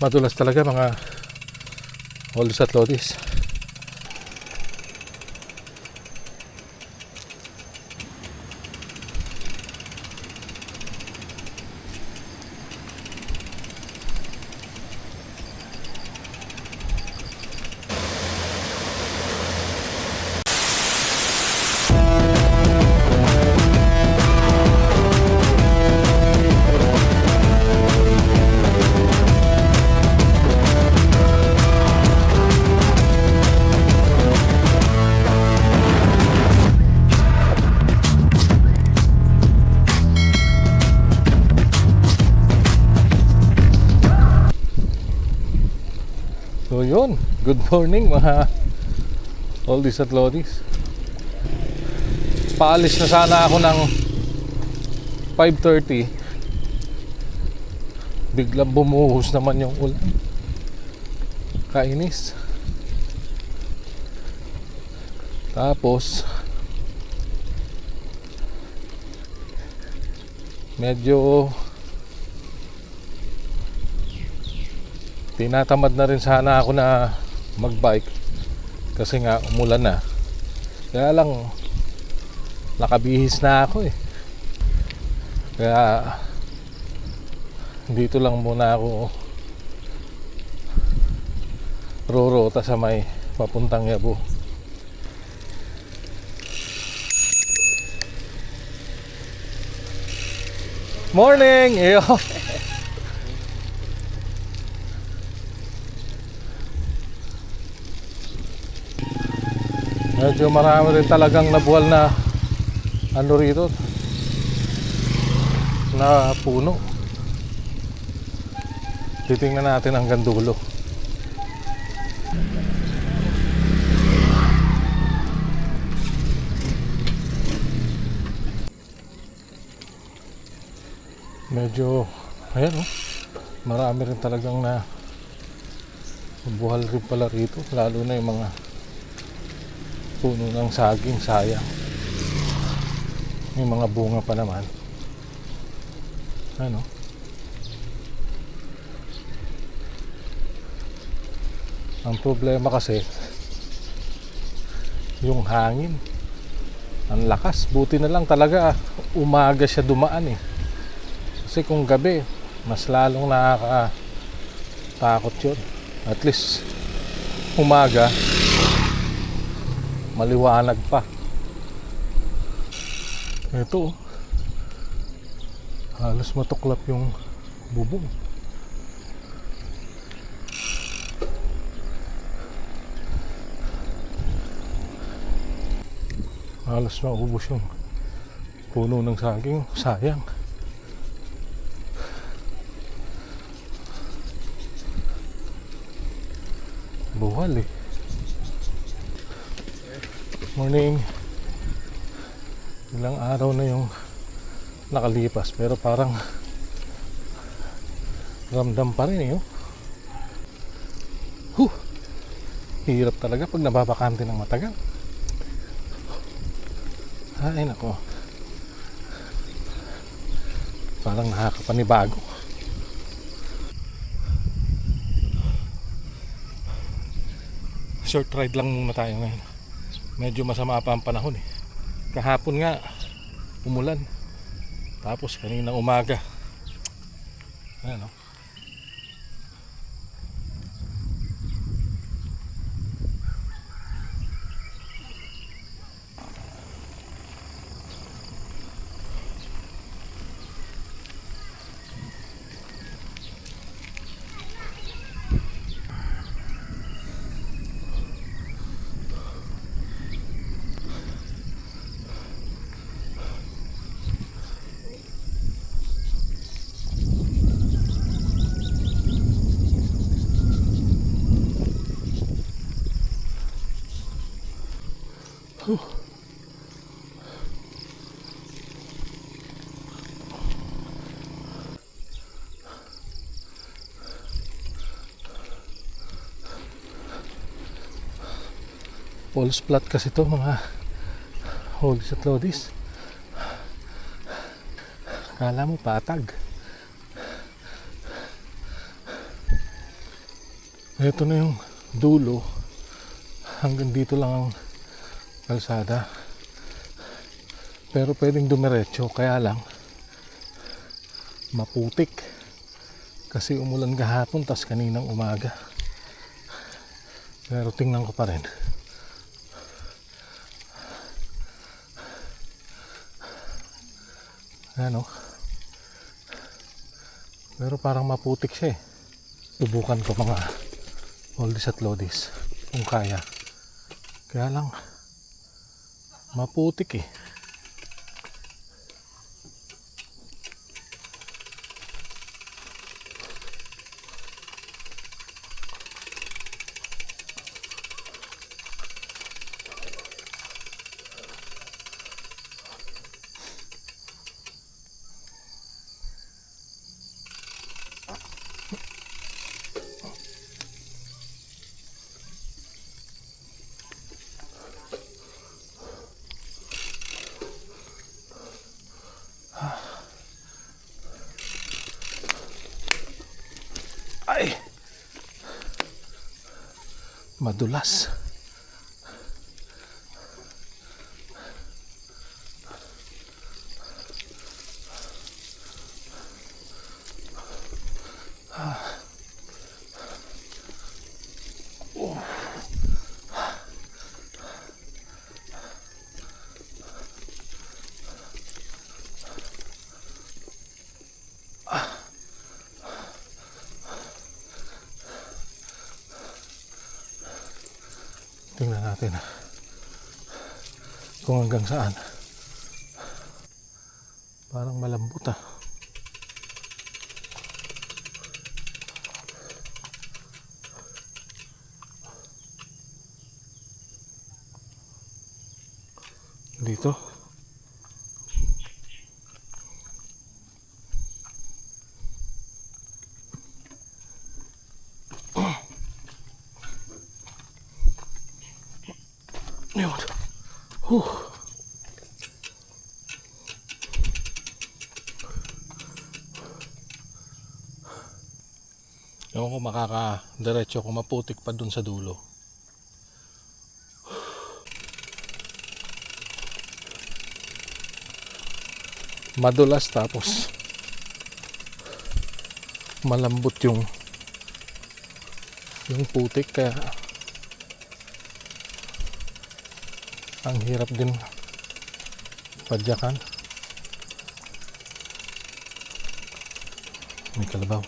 Madulas talaga mga oldies at lodies. So yun, good morning mga oldies at lodies. Paalis na sana ako ng 5:30. Biglang bumuhos naman yung ulan. Kainis. Tapos medyo tinatamad na rin sana ako na magbike kasi nga umulan na. Kaya lang nakabihis na ako eh. Kaya dito lang muna ako rorota sa may papuntang Yabo. Morning! Iyo. Medyo marami rin talagang nabuwal na ano rito na puno. Titingnan natin hanggang dulo. Medyo ayan oh, marami rin talagang na nabuwal rin pala rito, lalo na yung mga puno ng saging, sayang. May mga bunga pa naman. Ano? Ang problema kasi yung hangin. Ang lakas. Buti na lang talaga umaga siya dumaan eh. Kasi kung gabi, mas lalong nakakatakot yun. At least umaga maliwanag pa. Ito halos matuklap yung bubong. Halos maubos yung puno ng saging. Sayang. Buwal eh. Morning. Ilang araw na yung nakalipas pero parang ramdam pa rin eh. Hirap talaga pag nababakante ng matagal. Ay nako. Parang nakakapanibago. Short ride lang muna tayo ngayon. Medyo masama pa ang panahon eh. Kahapon nga umulan. Tapos kaninang umaga. Ayan o. False flat kasi to mga oldies at lodies. Kala mo patag. Ito na yung dulo. Hanggang dito lang ang kalsada. Pero pwedeng dumiretso, kaya lang maputik. Kasi umulan kahapon, tas kaninang umaga. Pero tingnan ko pa rin. Ano? Pero parang maputik siya eh. Subukan ko mga oldies at lodies kung kaya. Kaya lang maputik eh. Ay! Madulas. Tingnan natin kung hanggang saan. Parang malambot ah. Dito. Yun. Ewan ko makaka-diretso kung maputik pa dun sa dulo. Madulas tapos malambot yung putik, kaya ang hirap din padyakan. May kalabaw.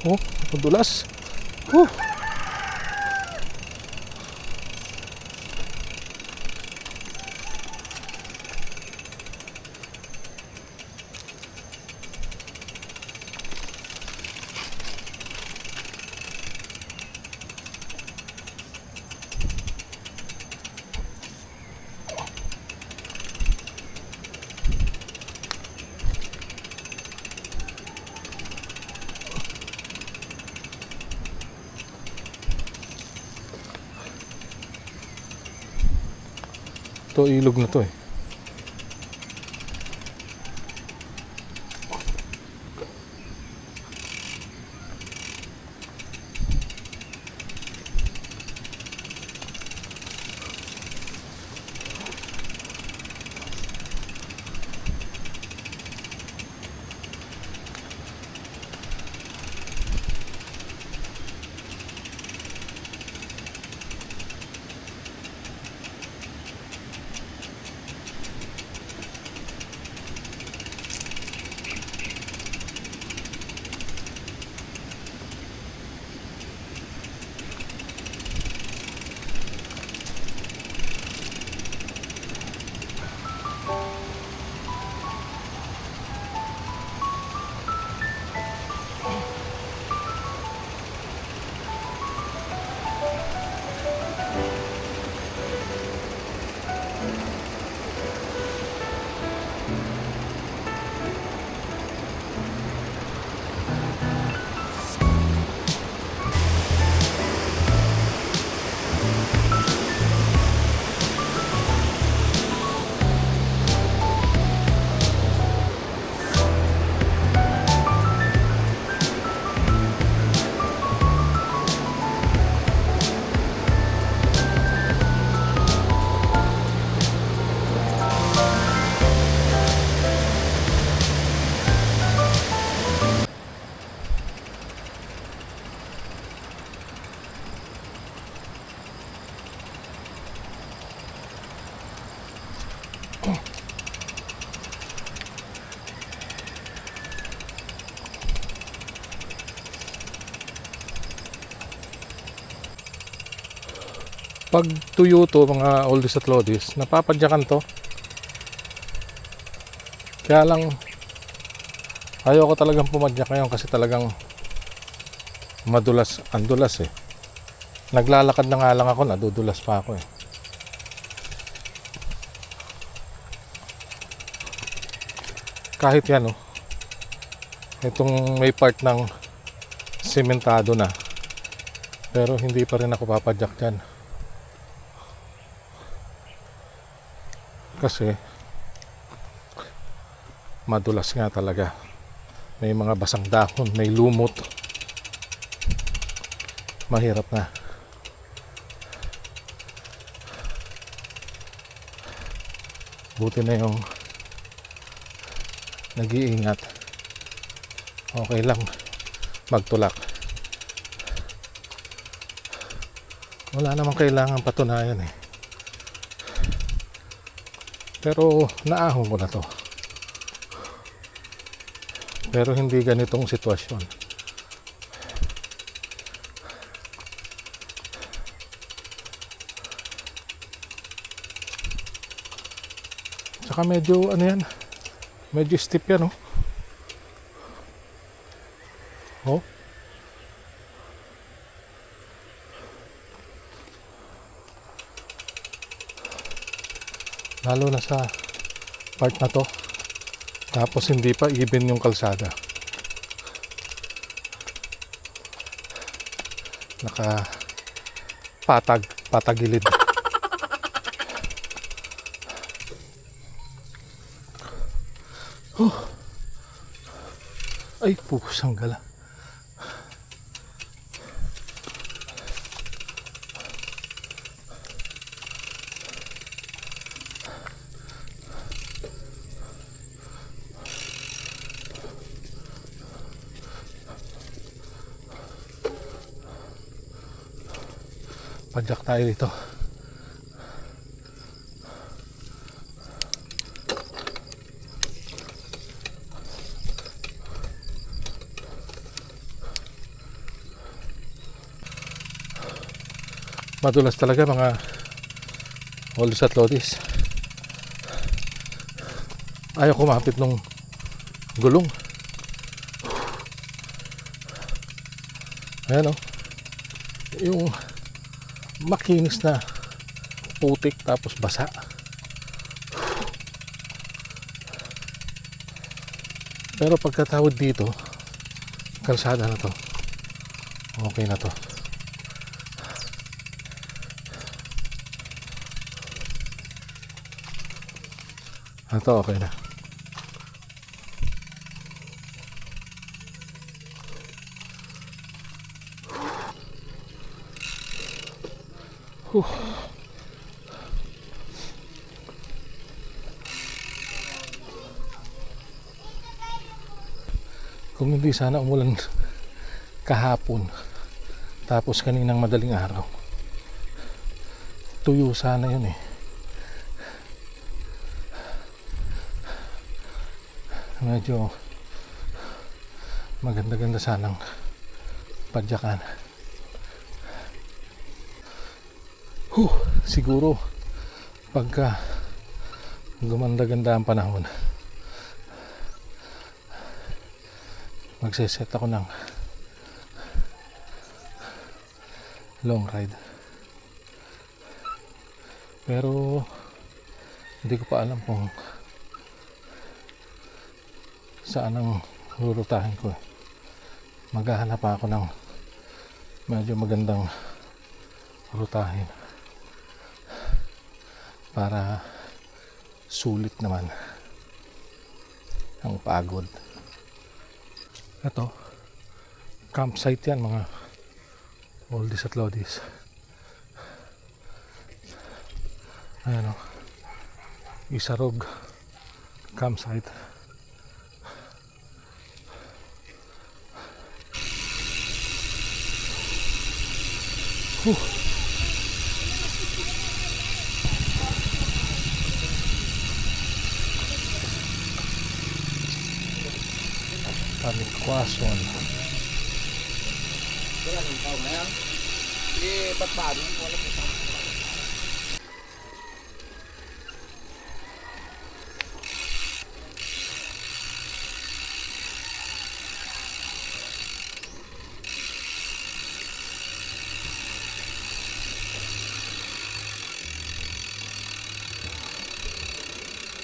Oh, madulas. To ilog na to eh. pag tuyo to mga oldies at lodies, napapadyakan to. Kaya lang ayaw ko talagang pumadyak ngayon kasi talagang madulas, andulas eh. Naglalakad na nga lang ako, nadudulas pa ako eh. Kahit yan oh, itong may part ng sementado na, pero hindi pa rin ako papadyak dyan kasi madulas nga talaga. May mga basang dahon, may lumot, mahirap na. Buti na yung nag-iingat. Okay lang magtulak. Wala namang kailangan patunayan eh. Pero naahon ko na to. Pero hindi ganitong sitwasyon. Tsaka medyo ano yan, medyo steep yan oh. Oh. Lalo na sa part na to. Tapos hindi pa even yung kalsada. Patagilid. Oh. Ay, pusang gala. Padyak tayo dito. Madulas talaga mga oldies at lodies. Ayaw kumapit nung gulong. Ayan o. Yung makinis na putik tapos basa. Pero pagkatawid dito, kalsada na to, okay na to. Ito okay na. Kung hindi sana umulan kahapon tapos kaninang madaling araw, tuyo sana yun eh. Medyo maganda-ganda sanang padyakan. Siguro pagka gumanda-ganda ang panahon, magseset ako ng long ride. Pero hindi ko pa alam kung saan ang rurutahin ko. Maghahanap pa ako ng medyo magandang rutahin para sulit naman ang pagod. Ito, campsite yan mga oldies at lodies. Ayan o, Isarog campsite. Panikwason. Wala nang tao na yan. Ba't ba? Wala po.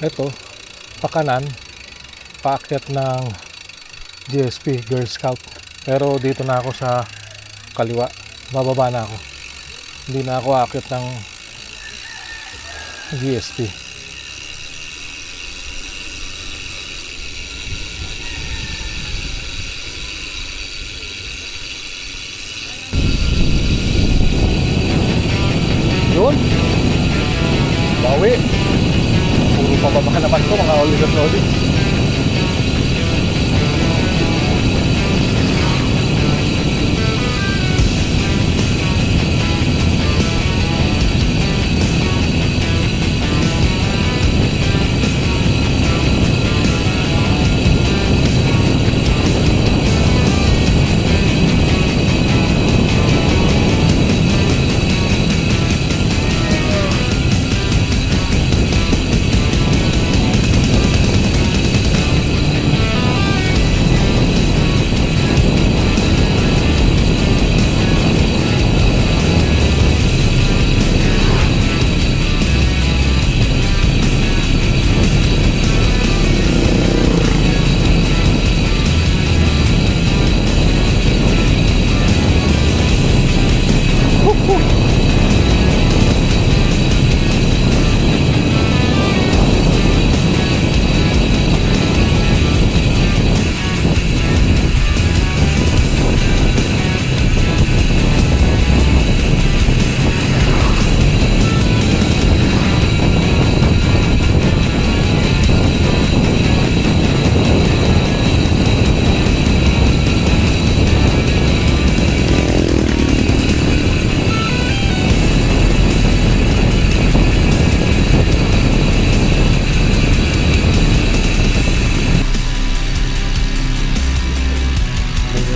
Ito, pakanan, paakyat ng GSP, Girl Scout. Pero dito na ako sa kaliwa. Bababa na ako. Hindi na ako aakyat ng GSP. Yun. Bawi. Puro pababa naman ko mga ollies at lollies.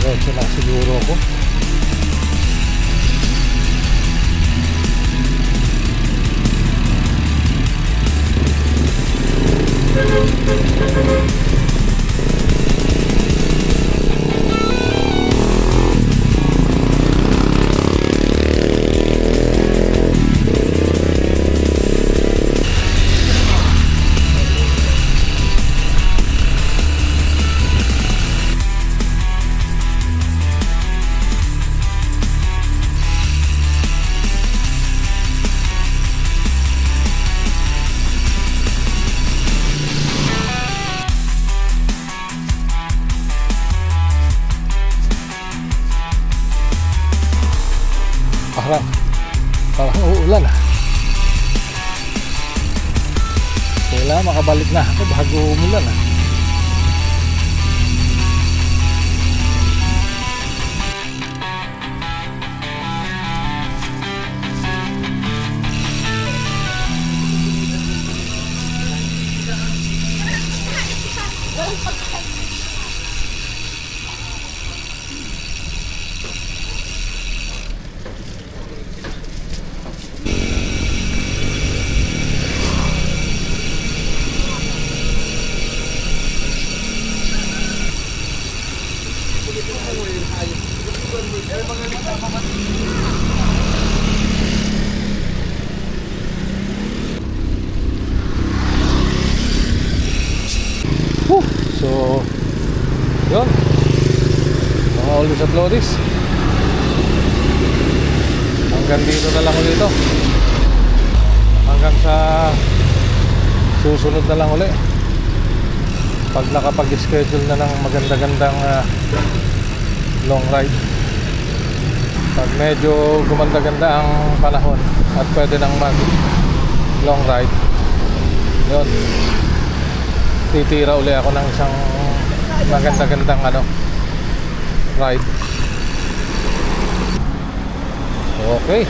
Diretso na siguro ako. Parang uulan ah. Kailangan makabalik na ako bago umulan ah. So, yun. Mga ollies at lollies. Hanggang dito na lang ulit ito. Hanggang sa susunod na lang ulit. Pag nakapag-schedule na ng maganda-gandang long ride. Pag medyo gumanda-ganda ang panahon at pwede nang mag long ride, yun, titira uli ako ng isang maganda-gandang ride. Okay.